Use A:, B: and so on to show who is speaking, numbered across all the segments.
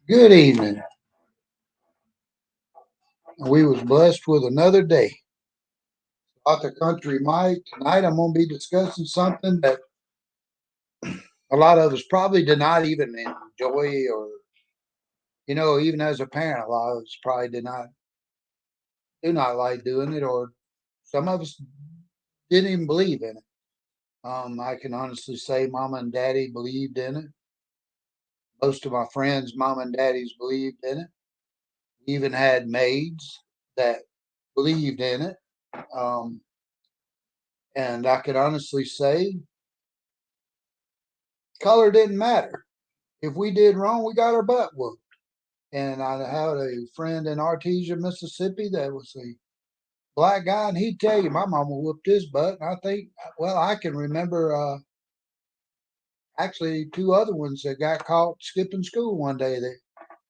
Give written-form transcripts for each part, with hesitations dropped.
A: Good evening. We was blessed with another day. Out the country, Mike. Tonight I'm going to be discussing something that a lot of us probably did not even enjoy, or even as a parent, a lot of us probably do not like doing it, or some of us didn't even believe in it. I can honestly say, Mama and Daddy believed in it. Most of my friends, Mama and Daddies, believed in it. We even had maids that believed in it. Um, and I could honestly say, color didn't matter. If we did wrong, we got our butt whooped. And I had a friend in Artesia, Mississippi, that was a black guy, and he'd tell you my mama whooped his butt. And I think, well, I can remember actually two other ones that got caught skipping school one day that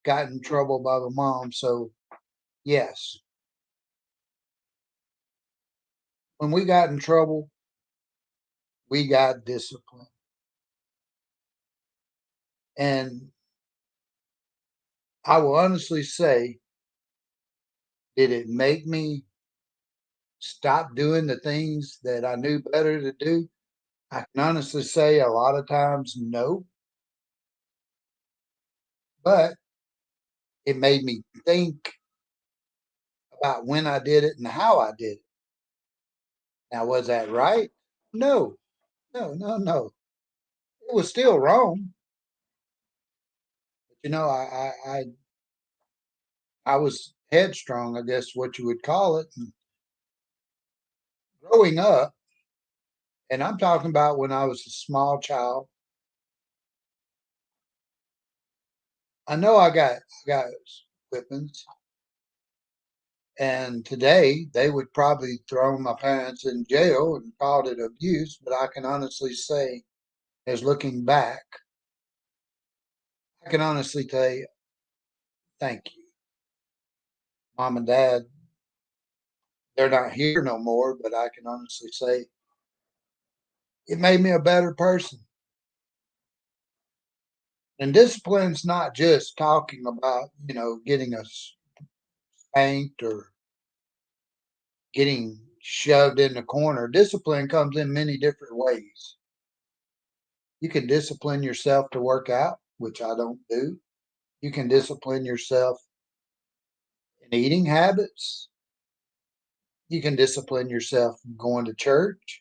A: got in trouble by the mom. So, yes, when we got in trouble, we got disciplined. And I will honestly say, did it make me stop doing the things that I knew better to do? I can honestly say a lot of times no, but it made me think about when I did it and how I did it. Now, was that right? No, no, no, no. It was still wrong. But I was headstrong, I guess what you would call it. And growing up, and I'm talking about when I was a small child, I got whippings. And today they would probably throw my parents in jail and called it abuse, but I can honestly say, as looking back, I can honestly tell you, thank you. Mom and dad, they're not here no more, but I can honestly say it made me a better person. And discipline's not just talking about, getting us spanked or getting shoved in the corner. Discipline comes in many different ways. You can discipline yourself to work out, which I don't do. You can discipline yourself in eating habits. You can discipline yourself in going to church.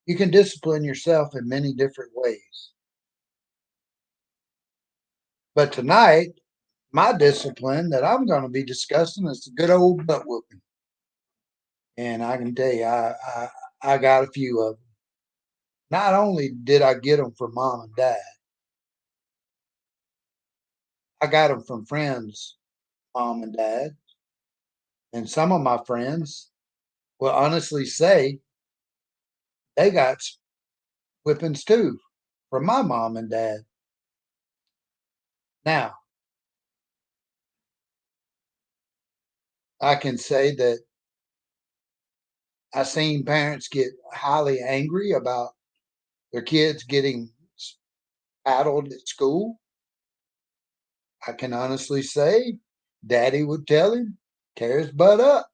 A: You can discipline yourself in many different ways. But tonight, my discipline that I'm going to be discussing is the good old butt whooping. And I can tell you, I got a few of them. Not only did I get them from mom and dad, I got them from friends, mom and dad. And some of my friends will honestly say they got whippings too from my mom and dad. Now, I can say that I've seen parents get highly angry about their kids getting paddled at school. I can honestly say daddy would tell him, tear his butt up.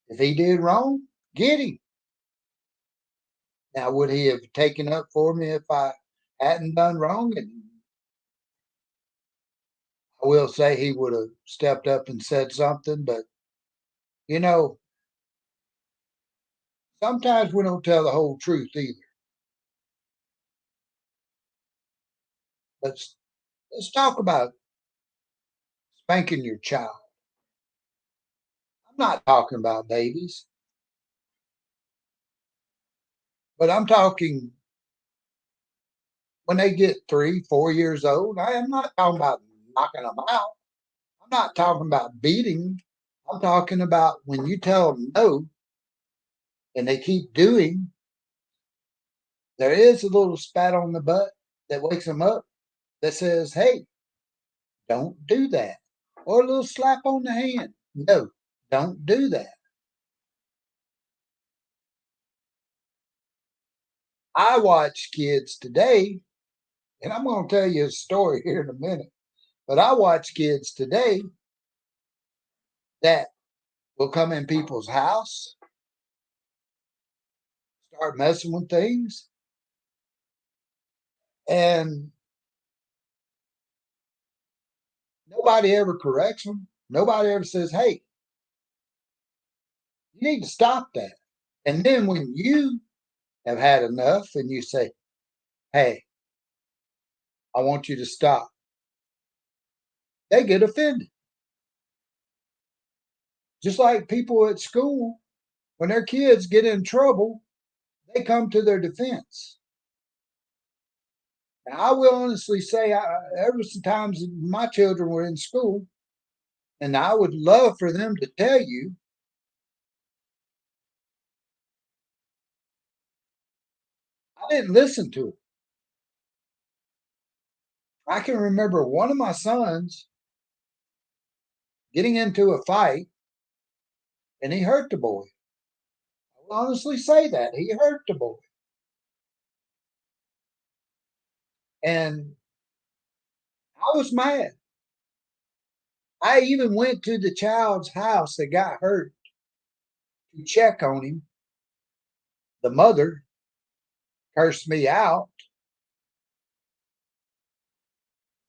A: If he did wrong, get him. Now, would he have taken up for me if I hadn't done wrong? And I will say he would have stepped up and said something, but you know, sometimes we don't tell the whole truth either. Let's let's talk about spanking your child. I'm not talking about babies, but I'm talking when they get 3, 4 years old. I am not talking about knocking them out. I'm not talking about beating. I'm talking about when you tell them no and they keep doing, there is a little spat on the butt that wakes them up that says, hey, don't do that. Or a little slap on the hand. No, don't do that. I watch kids today And I'm going to tell you a story here in a minute. But I watch kids today that will come in people's house, start messing with things, and nobody ever corrects them. Nobody ever says, hey, you need to stop that. And then when you have had enough and you say, hey, I want you to stop, they get offended. Just like people at school, when their kids get in trouble, they come to their defense. Now, I will honestly say, ever since times my children were in school, and I would love for them to tell you, I didn't listen to it. I can remember one of my sons getting into a fight and he hurt the boy. I will honestly say that. He hurt the boy. And I was mad. I even went to the child's house that got hurt to check on him. The mother cursed me out,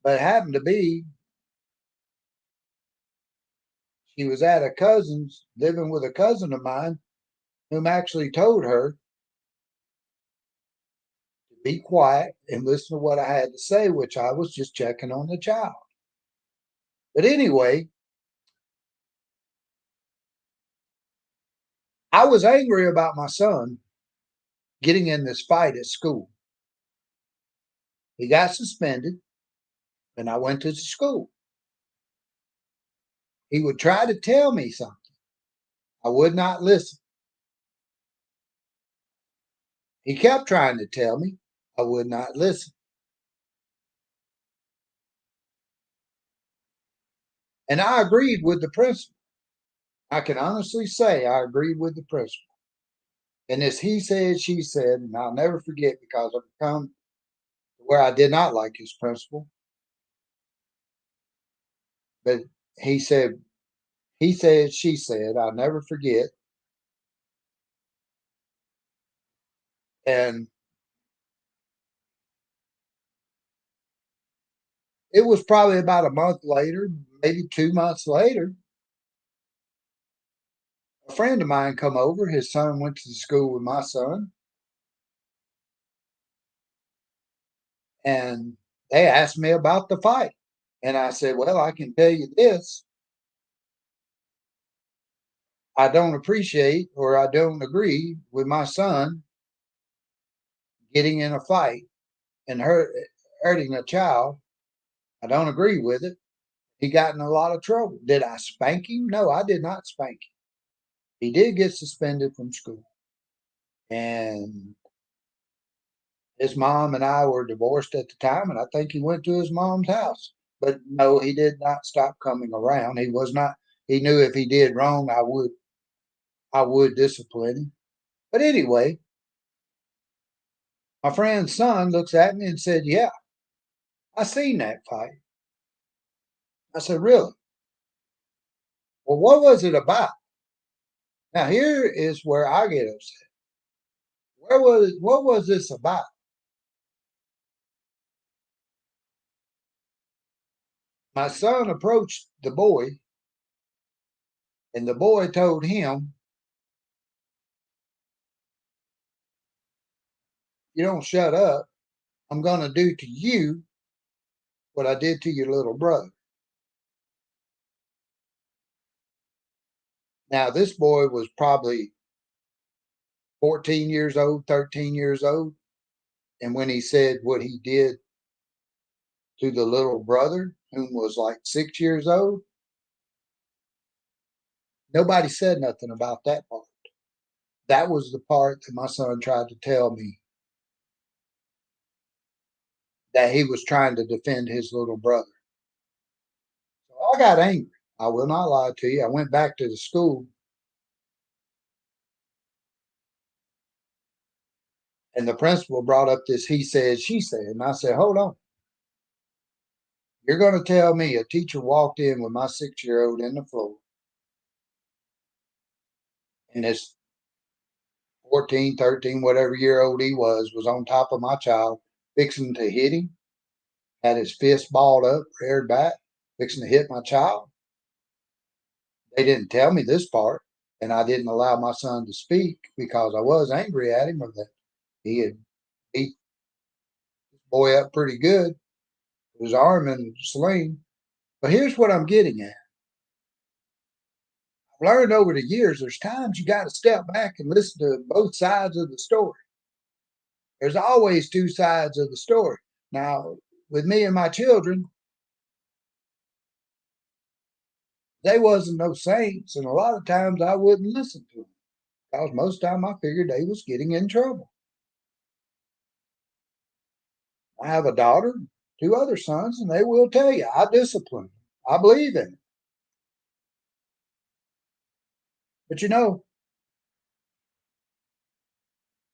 A: but it happened to be she was at a cousin's, living with a cousin of mine, whom actually told her to be quiet and listen to what I had to say, which I was just checking on the child. But anyway, I was angry about my son getting in this fight at school. He got suspended, and I went to the school. He would try to tell me something. I would not listen. He kept trying to tell me. I would not listen. And I agreed with the principal. I can honestly say I agreed with the principal. And as he said, she said, and I'll never forget because I've come to where I did not like his principal. But he said, she said, I'll never forget. And it was probably about a month later, maybe 2 months later, a friend of mine come over. His son went to school with my son, and they asked me about the fight. And I said, well, I can tell you this. I don't appreciate or I don't agree with my son getting in a fight and hurting a child. I don't agree with it. He got in a lot of trouble. Did I spank him? No, I did not spank him. He did get suspended from school. And his mom and I were divorced at the time, and I think he went to his mom's house. But no, he did not stop coming around. He was not, he knew if he did wrong, I would discipline him. But anyway, my friend's son looks at me and said, yeah, I seen that fight. I said, really? Well, what was it about? Now here is where I get upset. What was this about? My son approached the boy, and the boy told him, you don't shut up, I'm going to do to you what I did to your little brother. Now, this boy was probably 14 years old, 13 years old. And when he said what he did to the little brother, whom was like 6 years old, nobody said nothing about that part. That was the part that my son tried to tell me, that he was trying to defend his little brother. So I got angry. I will not lie to you. I went back to the school, and the principal brought up this he said, she said. And I said, hold on. You're going to tell me a teacher walked in with my 6-year-old in the floor, and this 14, 13, whatever year old he was on top of my child, fixing to hit him, had his fist balled up, reared back, fixing to hit my child. They didn't tell me this part, and I didn't allow my son to speak because I was angry at him or that he had beat this boy up pretty good with his arm in a sling. But here's what I'm getting at. I've learned over the years there's times you got to step back and listen to both sides of the story. There's always two sides of the story. Now, with me and my children, they wasn't no saints, and a lot of times I wouldn't listen to them because most of the time I figured they was getting in trouble. I have a daughter, two other sons, and they will tell you I discipline them. I believe in it. But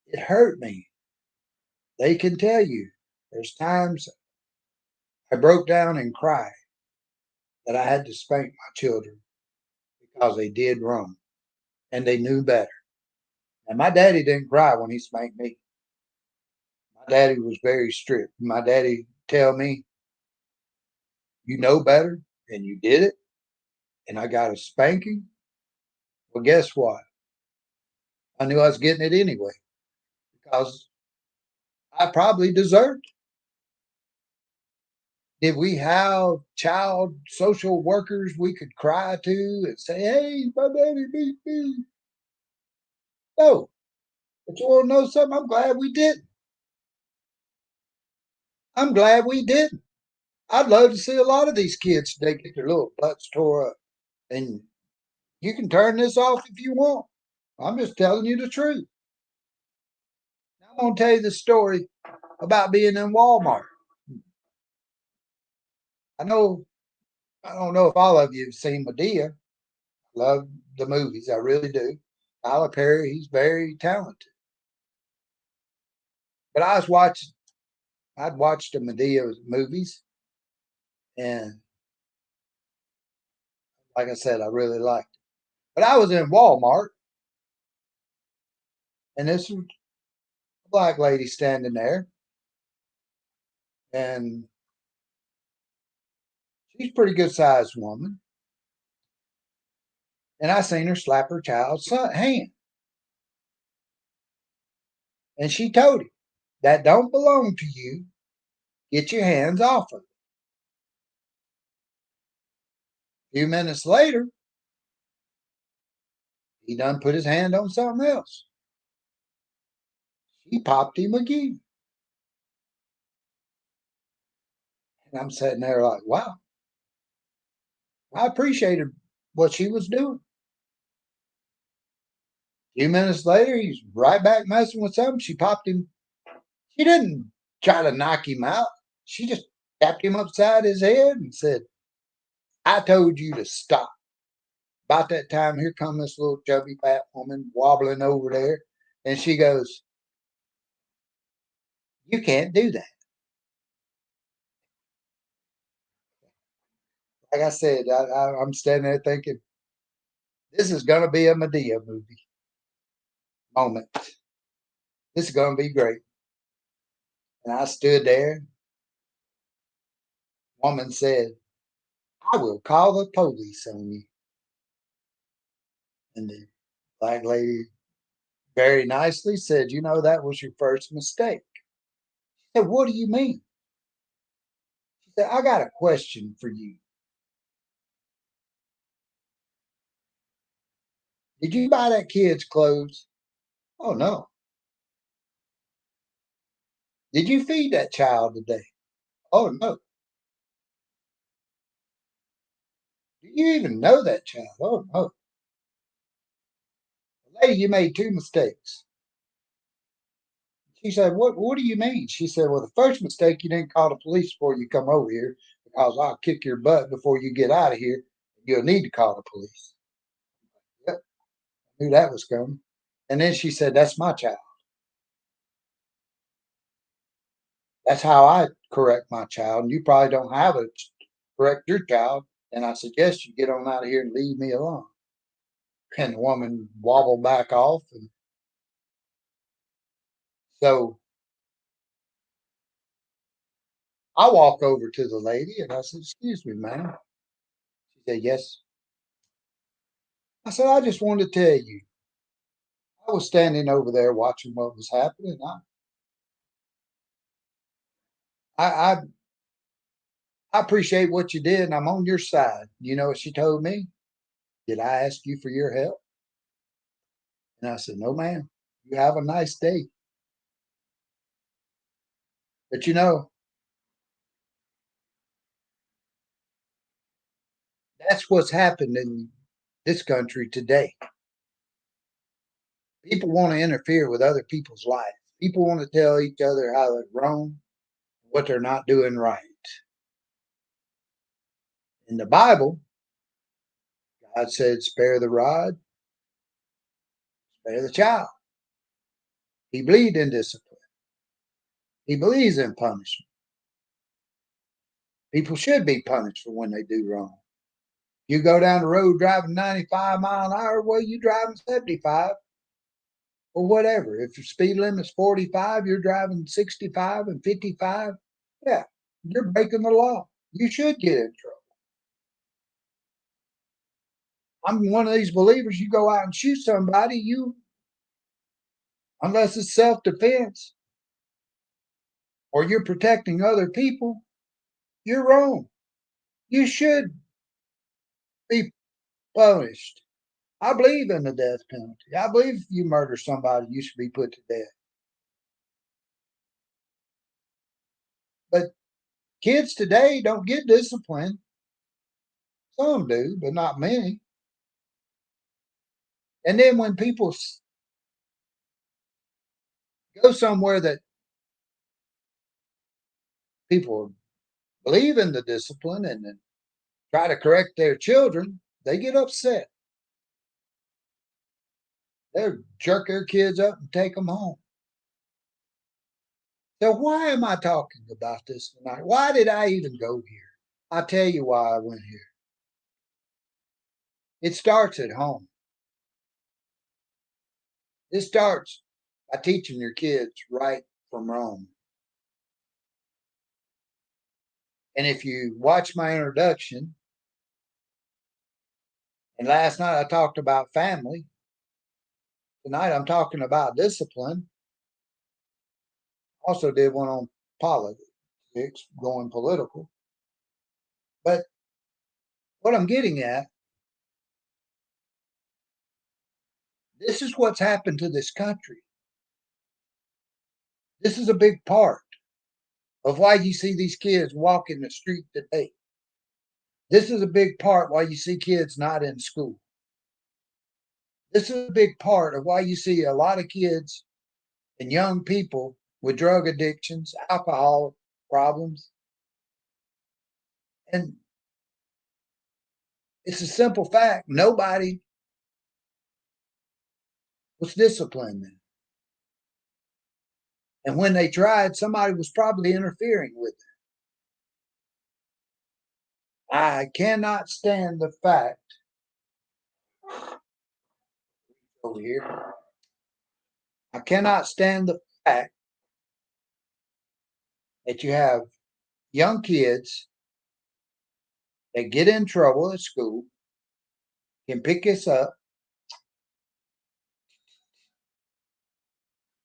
A: it hurt me. They can tell you there's times I broke down and cried that I had to spank my children because they did wrong and they knew better. And my daddy didn't cry when he spanked me. My daddy was very strict. My daddy tell me, you know better and you did it, and I got a spanking. Well, guess what? I knew I was getting it anyway because I probably deserved it. Did we have child social workers we could cry to and say, hey, my daddy beat me? No. But you want to know something? I'm glad we didn't. I'm glad we didn't. I'd love to see a lot of these kids today get their little butts tore up. And you can turn this off if you want. I'm just telling you the truth. Now, I'm going to tell you the story about being in Walmart. I know, I don't know if all of you have seen Medea. I love the movies. I really do. Tyler Perry, he's very talented. But I'd watched the Medea movies. And like I said, I really liked it. But I was in Walmart, and this was a black lady standing there. And she's a pretty good sized woman. And I seen her slap her child's hand. And she told him, that don't belong to you. Get your hands off of it. A few minutes later, he done put his hand on something else. He popped him again. And I'm sitting there like, wow. I appreciated what she was doing. A few minutes later, he's right back messing with something. She popped him. She didn't try to knock him out. She just tapped him upside his head and said, I told you to stop. About that time, here come this little chubby fat woman wobbling over there. And she goes, you can't do that. Like I said, I'm standing there thinking, this is going to be a Medea movie moment. This is going to be great. And I stood there. Woman said, I will call the police on you. And the black lady very nicely said, that was your first mistake. She said, what do you mean? She said, I got a question for you. Did you buy that kid's clothes? Oh, no. Did you feed that child today? Oh, no. Do you even know that child? Oh, no. Lady, you made two mistakes. She said, what do you mean? She said, well, the first mistake, you didn't call the police before you come over here because I'll kick your butt before you get out of here. You'll need to call the police. Yep, I knew that was coming. And then she said, that's my child. That's how I correct my child. And you probably don't have correct your child, then I suggest you get on out of here and leave me alone." And the woman wobbled back off. And so I walk over to the lady and I said, "Excuse me, ma'am." She said, "Yes." I said, "I just wanted to tell you, I was standing over there watching what was happening. I I appreciate what you did, and I'm on your side." You know what she told me? "Did I ask you for your help?" And I said, "No, ma'am. You have a nice day." But that's what's happened in this country today. People want to interfere with other people's lives. People want to tell each other how they're wrong, what they're not doing right. In the Bible, God said, "Spare the rod, spare the child." He believes in discipline. He believes in punishment. People should be punished for when they do wrong. You go down the road driving 95 mph, well, you driving 75 or whatever. If your speed limit's 45, you're driving 65 and 55. Yeah, you're breaking the law. You should get in trouble. I'm one of these believers. You go out and shoot somebody, unless it's self-defense or you're protecting other people, you're wrong. You should be punished. I believe in the death penalty. I believe if you murder somebody, you should be put to death. But kids today don't get disciplined. Some do, but not many. And then when people go somewhere that people believe in the discipline and then try to correct their children, they get upset. They'll jerk their kids up and take them home. So why am I talking about this tonight? Why did I even go here? I'll tell you why I went here. It starts at home. It starts by teaching your kids right from wrong. And if you watch my introduction, and last night I talked about family, tonight I'm talking about discipline. Also did one on politics, going political. But what I'm getting at, this is what's happened to this country. This is a big part of why you see these kids walking the street today. This is a big part why you see kids not in school. This is a big part of why you see a lot of kids and young people with drug addictions, alcohol problems. And it's a simple fact. Nobody was disciplined then. And when they tried, somebody was probably interfering with it. I cannot stand the fact over here. I cannot stand the fact that you have young kids that get in trouble at school, can pick us up.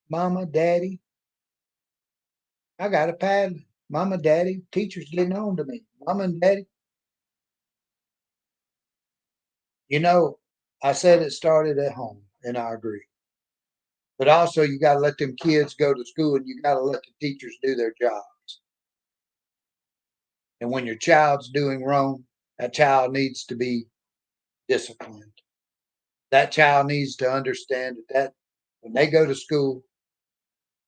A: Mama, daddy, I got a pad. Mama, daddy, teacher's getting on to me. Mama and daddy. I said it started at home, and I agree. But also, you got to let them kids go to school and you got to let the teachers do their jobs. And when your child's doing wrong, that child needs to be disciplined. That child needs to understand that when they go to school,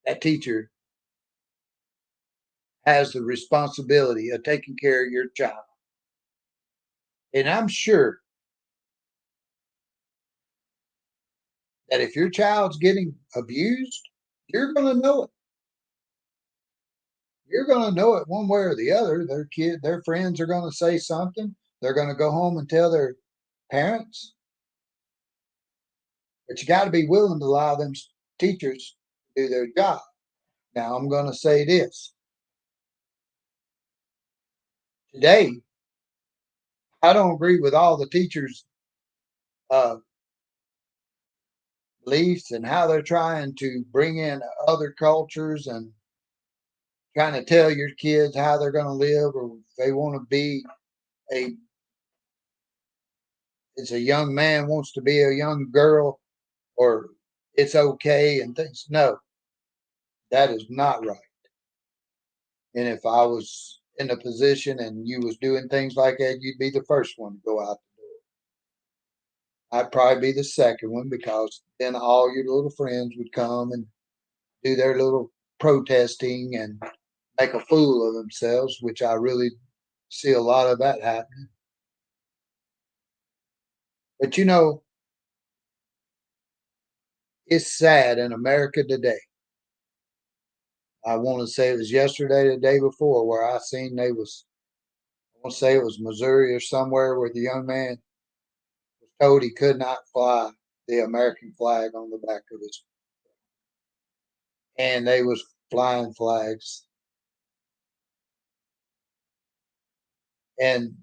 A: that teacher has the responsibility of taking care of your child. And I'm sure that if your child's getting abused, you're going to know it. you're going to know it one way or the other. Their friends are going to say something. They're going to go home and tell their parents. But you got to be willing to allow them teachers to do their job. Now, I'm going to say this today. I don't agree with all the teachers' uh, beliefs and how they're trying to bring in other cultures and trying to tell your kids how they're going to live, or if they want to be a as a young man wants to be a young girl, or it's okay and things. No, that is not right. And if I was in a position and you was doing things like that, you'd be the first one to go out the door. I'd probably be the second one because then all your little friends would come and do their little protesting and make a fool of themselves, which I really see a lot of that happening. But it's sad in America today. I want to say it was yesterday, the day before, where I seen I want to say it was Missouri or somewhere, where the young man was told he could not fly the American flag on the back of his, and they was flying flags, and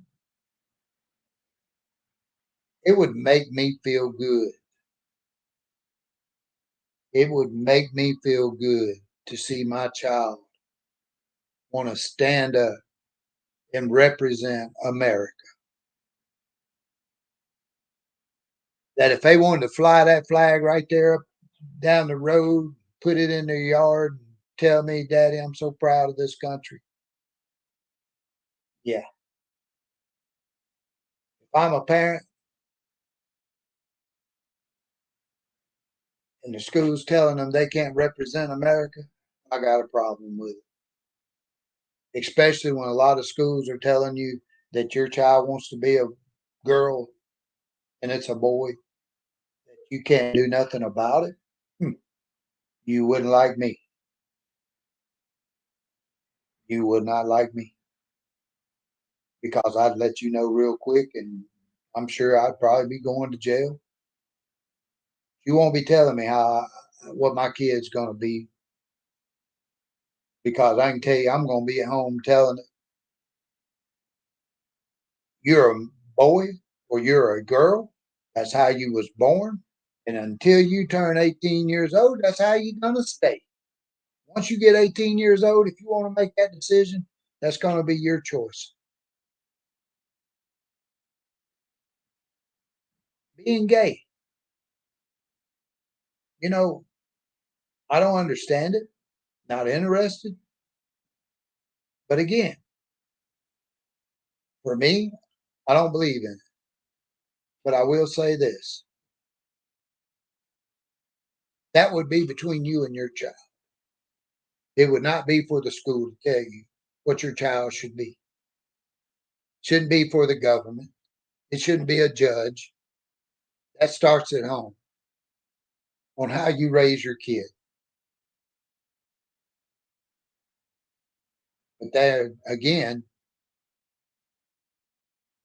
A: it would make me feel good. It would make me feel good to see my child want to stand up and represent America. That if they wanted to fly that flag right there down the road, put it in their yard, tell me, Daddy, I'm so proud of this country. Yeah. If I'm a parent and the school's telling them they can't represent America, I got a problem with it. Especially when a lot of schools are telling you that your child wants to be a girl and it's a boy, that you can't do nothing about it. Hmm. You wouldn't like me. You would not like me because I'd let you know real quick, and I'm sure I'd probably be going to jail. You won't be telling me what my kid's going to be, because I can tell you I'm going to be at home telling it, you're a boy or you're a girl. That's how you was born. And until you turn 18 years old, that's how you're going to stay. Once you get 18 years old, if you want to make that decision, that's going to be your choice. Being gay, you know, I don't understand it, not interested. But again, for me, I don't believe in it. But I will say this, that would be between you and your child. It would not be for the school to tell you what your child should be. Shouldn't be for the government. It shouldn't be a judge. That starts at home on how you raise your kid. But there again,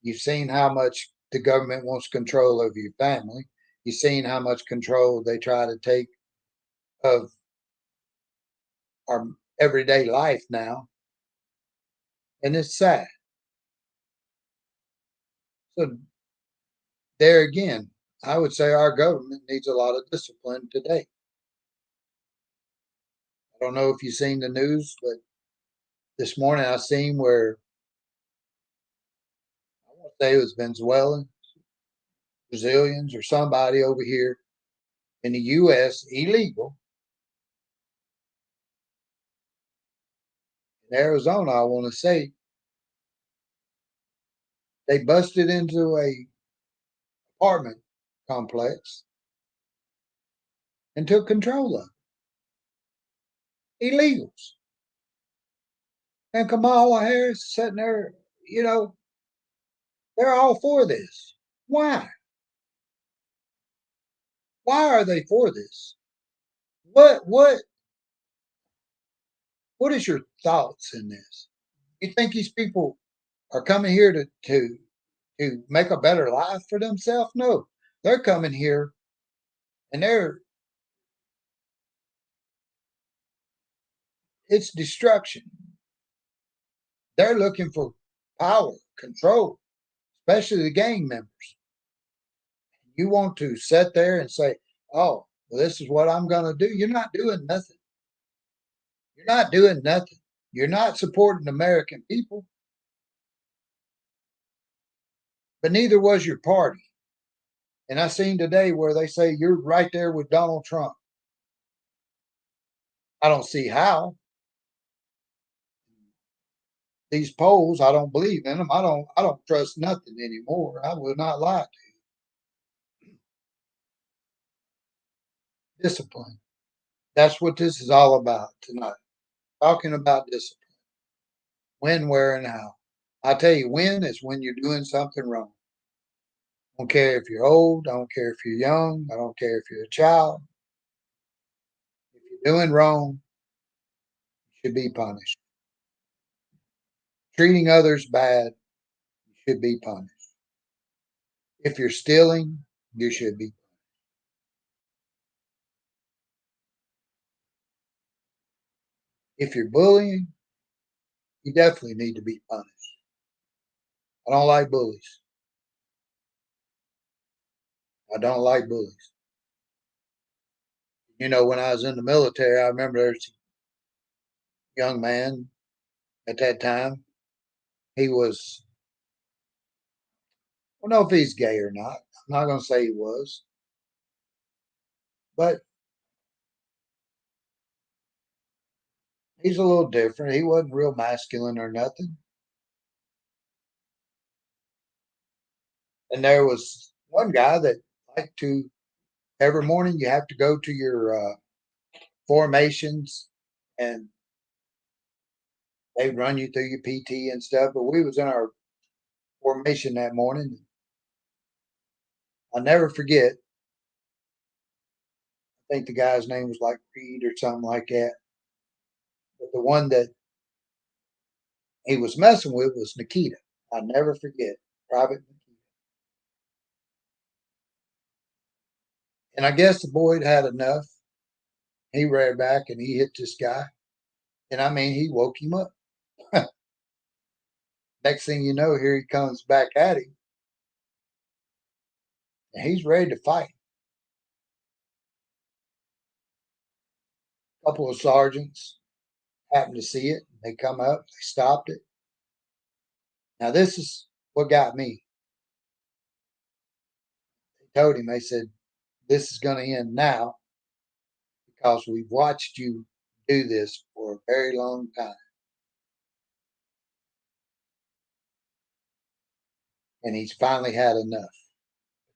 A: you've seen how much the government wants control over your family. You've seen how much control they try to take of our everyday life now. And it's sad. So there again, I would say our government needs a lot of discipline today. I don't know if you've seen the news, but this morning I seen where I want to say it was Venezuelan, Brazilians, or somebody over here in the U.S. illegal. In Arizona, I want to say they busted into a apartment complex and took control of it. Illegals. And Kamala Harris sitting there, you know, they're all for this. Why? Why are they for this? What What is your thoughts in this? You think these people are coming here to make a better life for themselves? No, they're coming here and it's destruction. They're looking for power, control, especially the gang members. You want to sit there and say, "Oh, well, this is what I'm going to do." You're not doing nothing. You're not doing nothing. You're not supporting the American people, but neither was your party. And I seen today where they say you're right there with Donald Trump. I don't see how. These polls, I don't believe in them. I don't trust nothing anymore. I will not lie to you. Discipline. That's what this is all about tonight. Talking about discipline. When, where, and how. I tell you, when is when you're doing something wrong. I don't care if you're old. I don't care if you're young. I don't care if you're a child. If you're doing wrong, you should be punished. Treating others bad, you should be punished. If you're stealing, you should be. If you're bullying, you definitely need to be punished. I don't like bullies. I don't like bullies. When I was in the military, I remember there's a young man at that time. He was, I don't know if he's gay or not. I'm not going to say he was, but he's a little different. He wasn't real masculine or nothing. And there was one guy that liked to, every morning you have to go to your formations and they run you through your PT and stuff. But we was in our formation that morning. I'll never forget. I think the guy's name was like Reed or something like that. But the one that he was messing with was Nikita. I'll never forget. Private Nikita. And I guess the boy had had enough. He ran back and he hit this guy. And I mean, he woke him up. Next thing you know, here he comes back at him. And he's ready to fight. A couple of sergeants happened to see it. They come up, they stopped it. Now, this is what got me. They told him, they said, "This is going to end now because we've watched you do this for a very long time. And he's finally had enough.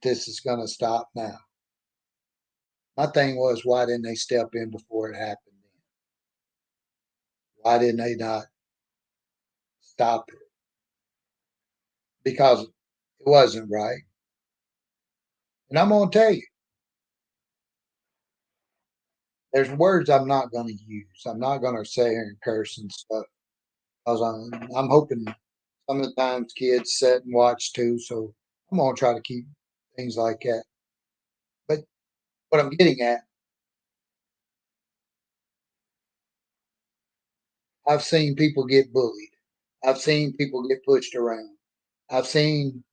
A: This is going to stop now." My thing was, why didn't they step in before it happened? Why didn't they not stop it? Because it wasn't right. And I'm going to tell you, there's words I'm not going to use. I'm not going to sit here and curse and stuff because I'm hoping some of the times kids sit and watch too. So I'm going to try to keep things like that. But what I'm getting at, I've seen people get bullied. I've seen people get pushed around. I've seen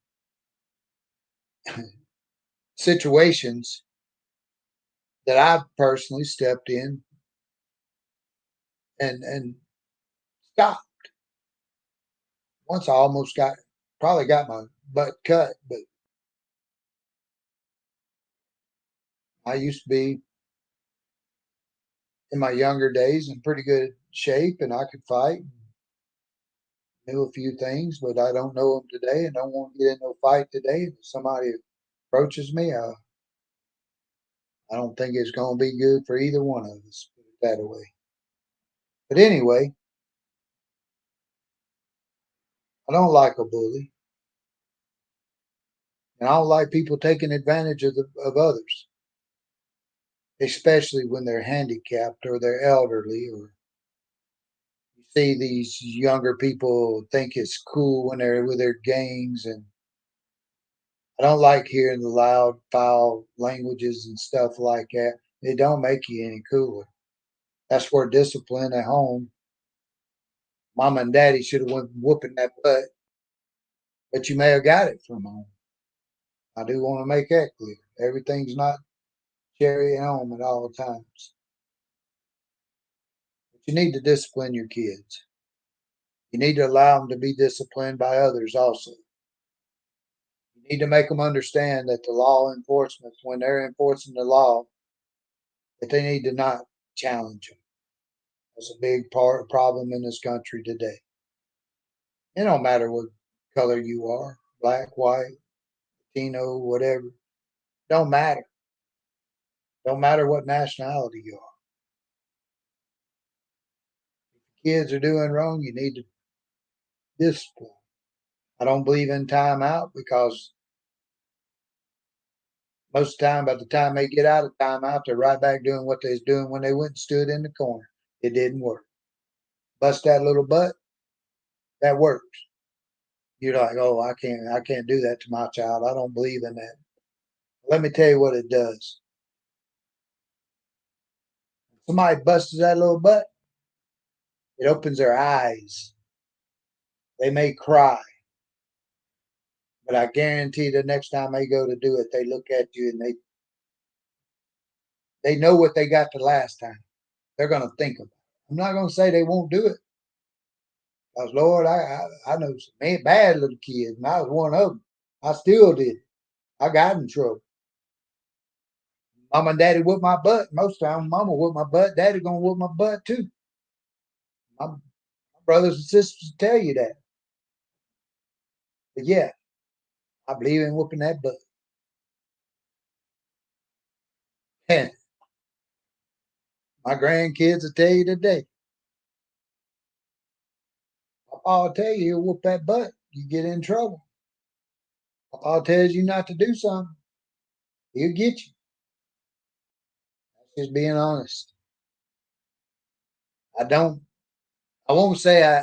A: situations that I've personally stepped in and stopped. Once I almost probably got my butt cut, but I used to be in my younger days in pretty good shape and I could fight, knew a few things, but I don't know them today and don't want to get into a fight today. If somebody approaches me, I don't think it's going to be good for either one of us. Put it that way. But anyway, I don't like a bully, and I don't like people taking advantage of others, especially when they're handicapped or they're elderly or see these younger people think it's cool when they're with their gangs, and I don't like hearing the loud, foul languages and stuff like that. It don't make you any cooler. That's where discipline at home. Mama and daddy should have went whooping that butt, but you may have got it from home. I do want to make that clear. Everything's not cherry at home at all times. But you need to discipline your kids. You need to allow them to be disciplined by others also. You need to make them understand that the law enforcement, when they're enforcing the law, that they need to not challenge them. That's a big problem in this country today. It don't matter what color you are, black, white, Latino, whatever. Don't matter. Don't matter what nationality you are. If kids are doing wrong, you need to discipline. I don't believe in timeout because most of the time, by the time they get out of timeout, they're right back doing what they was doing when they went and stood in the corner. It didn't work. Bust that little butt, that works. You're like, oh, I can't do that to my child. I don't believe in that. Let me tell you what it does. Somebody busts that little butt, it opens their eyes. They may cry, but I guarantee the next time they go to do it, they look at you and they know what they got the last time. They're going to think of it. I'm not going to say they won't do it. Because Lord, I know some bad little kids, and I was one of them. I still did. I got in trouble. Mama and daddy whooped my butt. Most times, mama whooped my butt. Daddy gonna whoop my butt too. My brothers and sisters tell you that. But yeah, I believe in whooping that butt. And my grandkids will tell you today. Papa will tell you he'll whoop that butt. You get in trouble. Papa tells you not to do something. He'll get you. That's just being honest. I don't. I won't say I.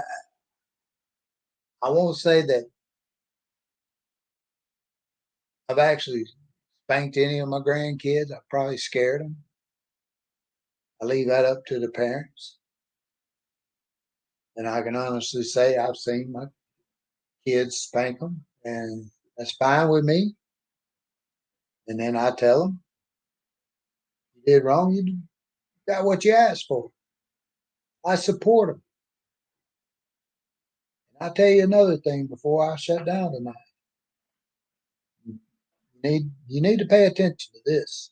A: I won't say that I've actually spanked any of my grandkids. I probably scared them. I leave that up to the parents. And I can honestly say I've seen my kids spank them, and that's fine with me. And then I tell them, you did wrong, you got what you asked for. I support them. And I'll tell you another thing before I shut down tonight. You need to pay attention to this.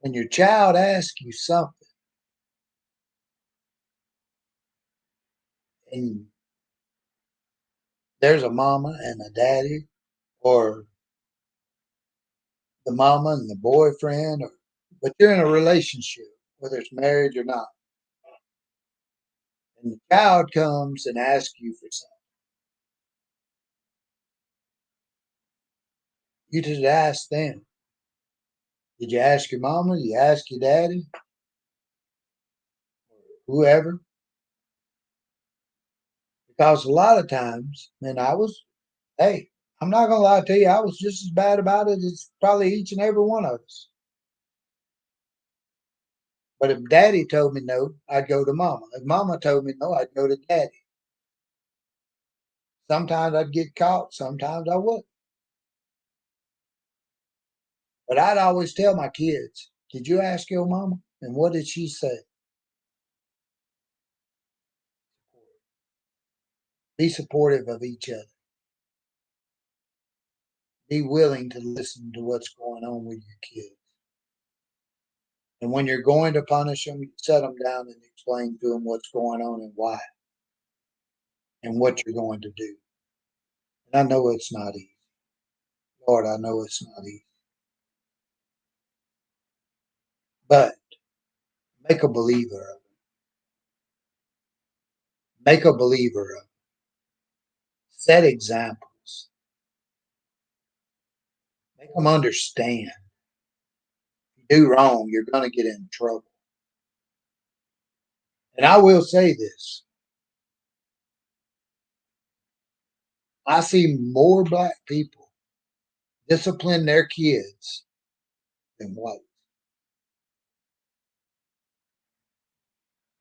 A: When your child asks you something, and there's a mama and a daddy, or the mama and the boyfriend, but you're in a relationship, whether it's marriage or not, and the child comes and asks you for something, you just ask them. Did you ask your mama? Did you ask your daddy? Whoever? Because a lot of times, and hey, I'm not going to lie to you, I was just as bad about it as probably each and every one of us. But if daddy told me no, I'd go to mama. If mama told me no, I'd go to daddy. Sometimes I'd get caught, sometimes I wouldn't. But I'd always tell my kids, did you ask your mama? And what did she say? Be supportive of each other. Be willing to listen to what's going on with your kids. And when you're going to punish them, you set them down and explain to them what's going on and why and what you're going to do. And I know it's not easy. Lord, I know it's not easy. But make a believer of it. Make a believer of it. Set examples. Make them understand. If you do wrong, you're going to get in trouble. And I will say this. I see more black people discipline their kids than white.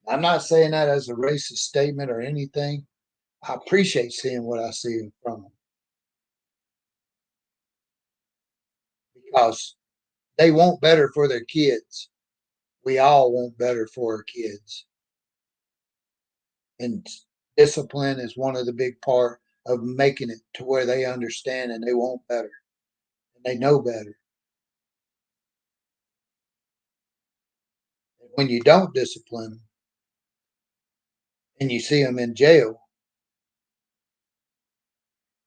A: I'm not saying that as a racist statement or anything. I appreciate seeing what I see in front of them because they want better for their kids. We all want better for our kids. And discipline is one of the big part of making it to where they understand and they want better and they know better. When you don't discipline them and you see them in jail,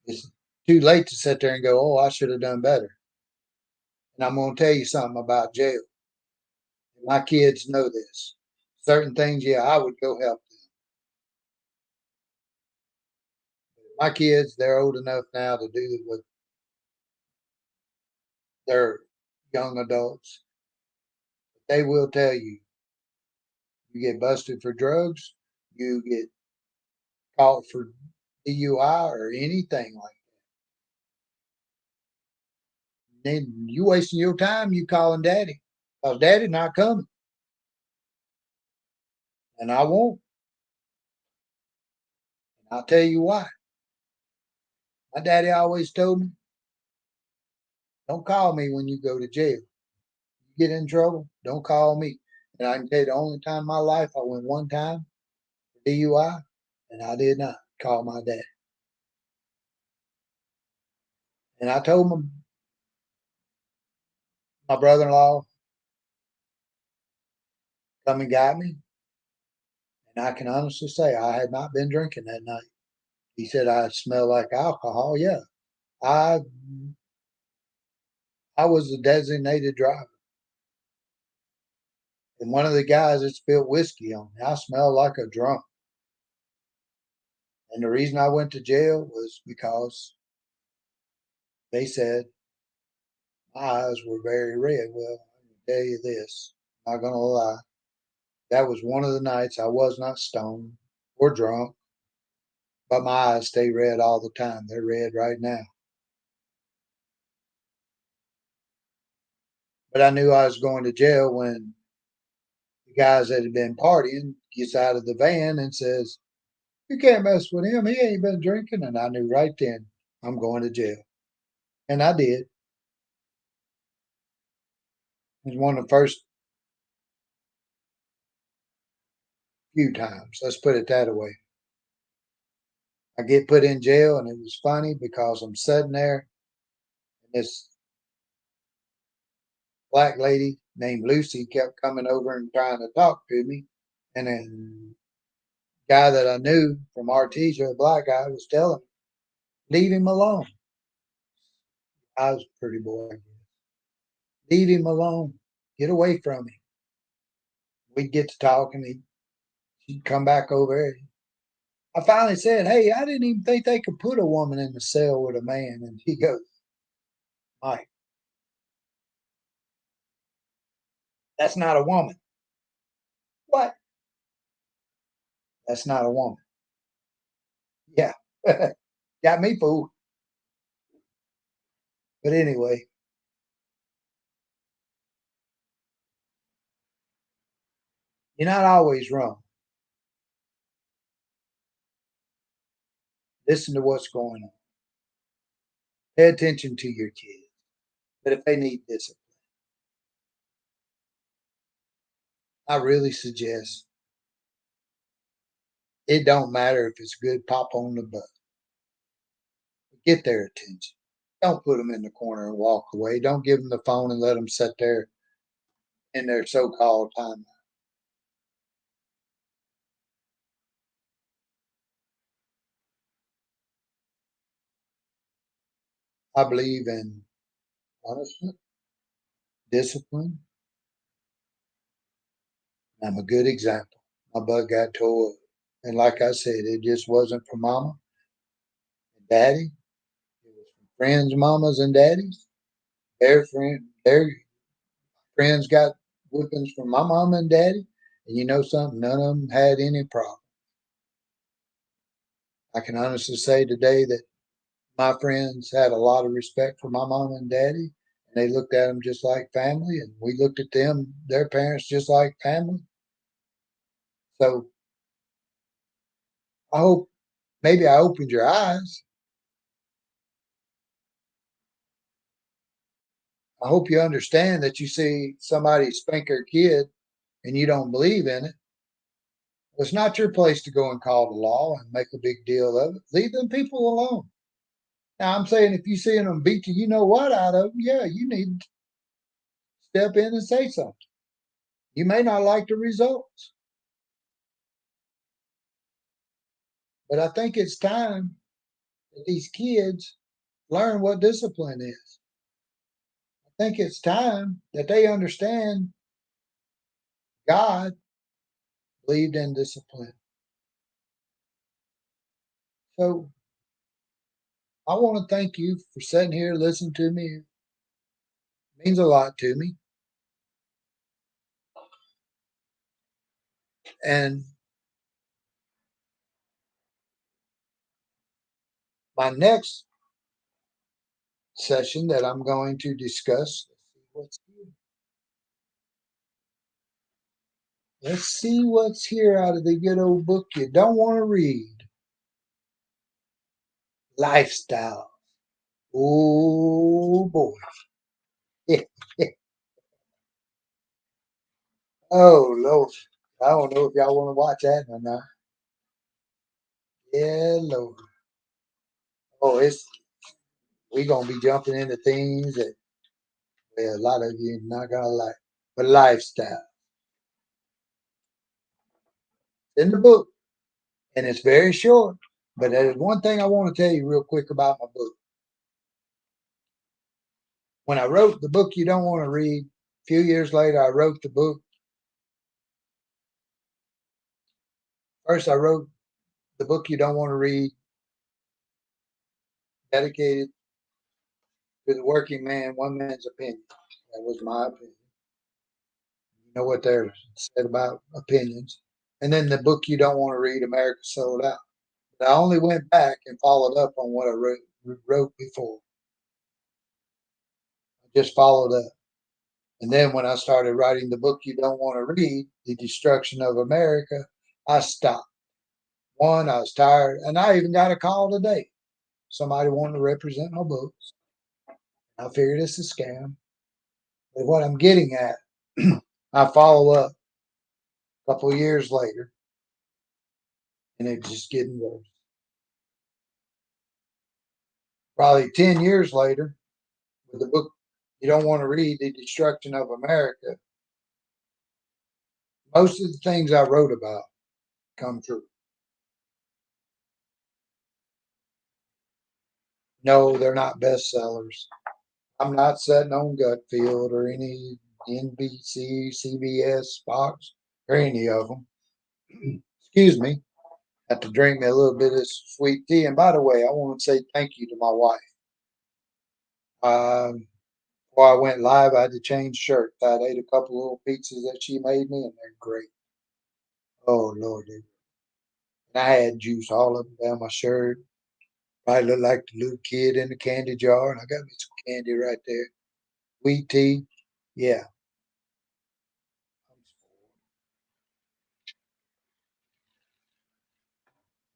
A: it's too late to sit there and go, "Oh, I should have done better." And I'm going to tell you something about jail. My kids know this. Certain things, yeah, I would go help them. My kids, they're old enough now to do what they're young adults. They will tell you, you get busted for drugs, you get caught for DUI or anything like that. Then you wasting your time, you calling daddy. Because daddy not coming. And I won't. And I'll tell you why. My daddy always told me, don't call me when you go to jail. You get in trouble, don't call me. And I can tell you the only time in my life I went one time for DUI, and I did not call my dad. And I told my brother-in-law come and got me. And I can honestly say I had not been drinking that night. He said I smelled like alcohol. Yeah, I I was the designated driver. And one of the guys had spilled whiskey on me. I smelled like a drunk. And the reason I went to jail was because they said my eyes were very red. Well, I can tell you this, I'm not gonna lie. That was one of the nights I was not stoned or drunk, but my eyes stay red all the time. They're red right now. But I knew I was going to jail when the guys that had been partying gets out of the van and says, "You can't mess with him. He ain't been drinking." And I knew right then I'm going to jail. And I did. It was one of the first few times. Let's put it that way. I get put in jail, and it was funny because I'm sitting there, and this black lady named Lucy kept coming over and trying to talk to me. And then guy that I knew from Artesia, a black guy, was telling me, "Leave him alone." I was a pretty boy. "Leave him alone. Get away from him." We'd get to talking. She'd come back over. I finally said, "Hey, I didn't even think they could put a woman in the cell with a man." And he goes, "Mike, that's not a woman." "What?" "That's not a woman." Yeah. Got me fooled. But anyway, you're not always wrong. Listen to what's going on. Pay attention to your kids. But if they need discipline, I really suggest it don't matter if it's good pop on the butt. Get their attention. Don't put them in the corner and walk away. Don't give them the phone and let them sit there in their so-called time. I believe in punishment, discipline. I'm a good example. My butt got tore up. And like I said, it just wasn't from mama and daddy. It was from friends, mamas and daddies. Their friends got whippings from my mama and daddy. And you know something? None of them had any problem. I can honestly say today that my friends had a lot of respect for my mom and daddy, and they looked at them just like family, and we looked at them, their parents, just like family. So I hope maybe I opened your eyes. I hope you understand that you see somebody spank their kid and you don't believe in it. Well, it's not your place to go and call the law and make a big deal of it. Leave them people alone. Now, I'm saying if you see them beat you know what out of them, yeah, you need to step in and say something. You may not like the results, but I think it's time that these kids learn what discipline is. I think it's time that they understand God believed in discipline. So I want to thank you for sitting here listening to me. It means a lot to me. And my next session that I'm going to discuss, let's see what's here out of the good old book you don't want to read. Lifestyle. Oh boy. Oh Lord. I don't know if y'all want to watch that or not. Yeah, Lord. Oh, it's we gonna be jumping into things that well, a lot of you not gonna like. But lifestyle in the book, and it's very short. But there's one thing I want to tell you real quick about my book. When I wrote the book you don't want to read, a few years later I wrote the book. First I wrote the book you don't want to read, dedicated to the working man, one man's opinion. That was my opinion. You know what they're said about opinions. And then the book you don't want to read, America Sold Out. But I only went back and followed up on what I wrote before. I just followed up. And then when I started writing the book you don't want to read, The Destruction of America, I stopped. One, I was tired, and I even got a call today. Somebody wanted to represent my books. I figured it's a scam. But what I'm getting at, I follow up a couple of years later, and it's just getting worse. Probably 10 years later, with the book you don't want to read, The Destruction of America, most of the things I wrote about come true. No, they're not bestsellers. I'm not setting on Gutfield or any NBC, CBS, Fox, or any of them. Excuse me. Have to drink me a little bit of sweet tea. And by the way, I want to say thank you to my wife. Before I went live, I had to change shirts. I ate a couple little pizzas that she made me, and they're great. Oh Lord, and I had juice all up and down my shirt. I look like the little kid in the candy jar, and I got me some candy right there. Sweet tea, yeah.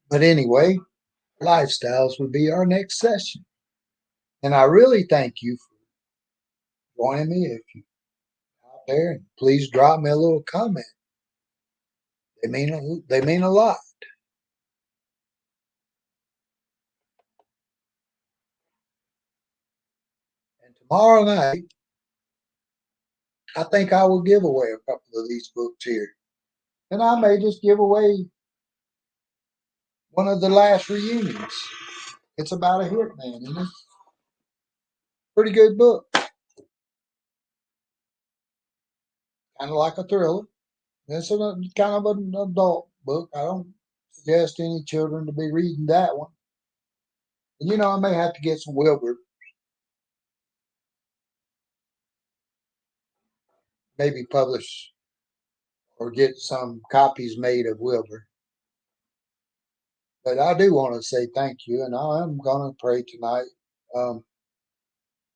A: But anyway, lifestyles would be our next session. And I really thank you for joining me. If you're out there, and please drop me a little comment. They mean a lot. And tomorrow night, I think I will give away a couple of these books here. And I may just give away one of the last reunions. It's about a hitman, and it's a pretty good book. Kind of like a thriller. It's kind of an adult book. I don't suggest any children to be reading that one. And, I may have to get some Wilbur, maybe publish or get some copies made of Wilbur. But I do want to say thank you, and I am going to pray tonight. And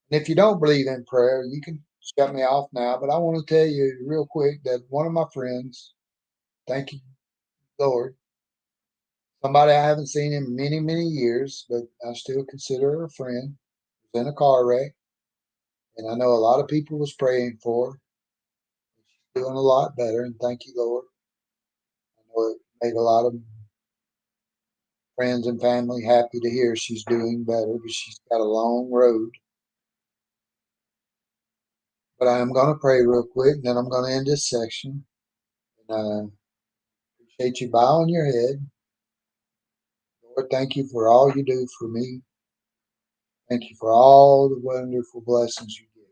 A: if you don't believe in prayer, you can shut me off now. But I want to tell you real quick that one of my friends, thank you, Lord, somebody I haven't seen in many, many years, but I still consider her a friend, was in a car wreck. And I know a lot of people was praying for her. She's doing a lot better, and thank you, Lord. I know it made a lot of friends and family happy to hear she's doing better, but she's got a long road. But I am going to pray real quick, and then I'm going to end this section. And I appreciate you bowing your head. Lord, thank you for all you do for me. Thank you for all the wonderful blessings you give.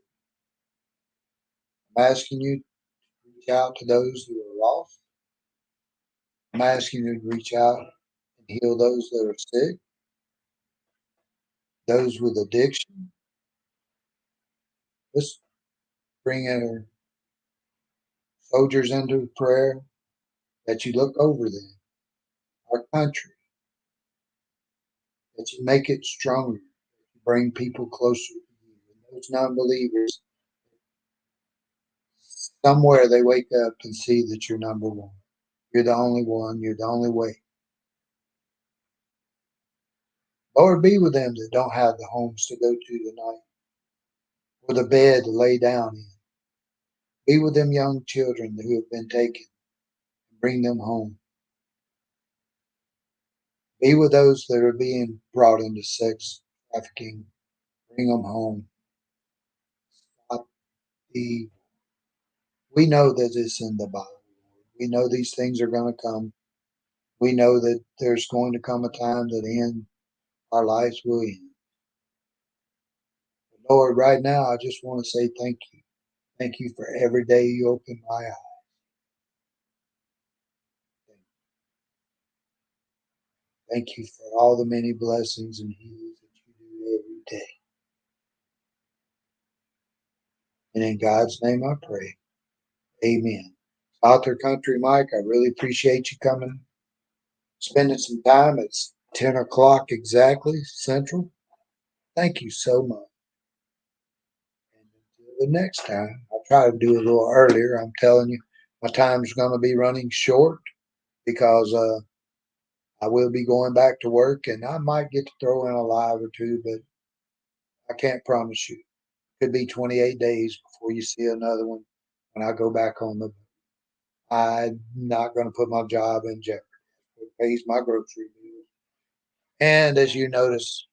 A: I'm asking you to reach out to those who are lost. I'm asking you to reach out and heal those that are sick, those with addiction. Let's bring our soldiers into prayer that you look over them, our country, that you make it stronger, bring people closer to you. And those non-believers, somewhere they wake up and see that you're number one. You're the only one. You're the only way. Lord, be with them that don't have the homes to go to tonight, with a bed to lay down in. Be with them young children who have been taken. Bring them home. Be with those that are being brought into sex trafficking. Bring them home. Stop the. We know that it's in the Bible. We know these things are going to come. We know that there's going to come a time that our lives will end. But Lord, right now, I just want to say thank you. Thank you for every day you open my eyes. Thank you for all the many blessings and healings that you do every day. And in God's name I pray. Amen. Author Country Mike, I really appreciate you coming, spending some time. It's 10 o'clock exactly Central. Thank you so much. And until the next time, I'll try to do it a little earlier. I'm telling you, my time's going to be running short because I will be going back to work and I might get to throw in a live or two, but I can't promise you. Could be 28 days before you see another one when I go back on the. I'm not going to put my job in jeopardy. It pays my grocery bills. And as you notice,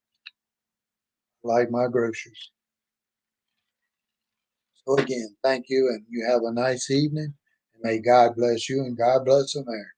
A: I like my groceries. So again, thank you, and you have a nice evening. And may God bless you and God bless America.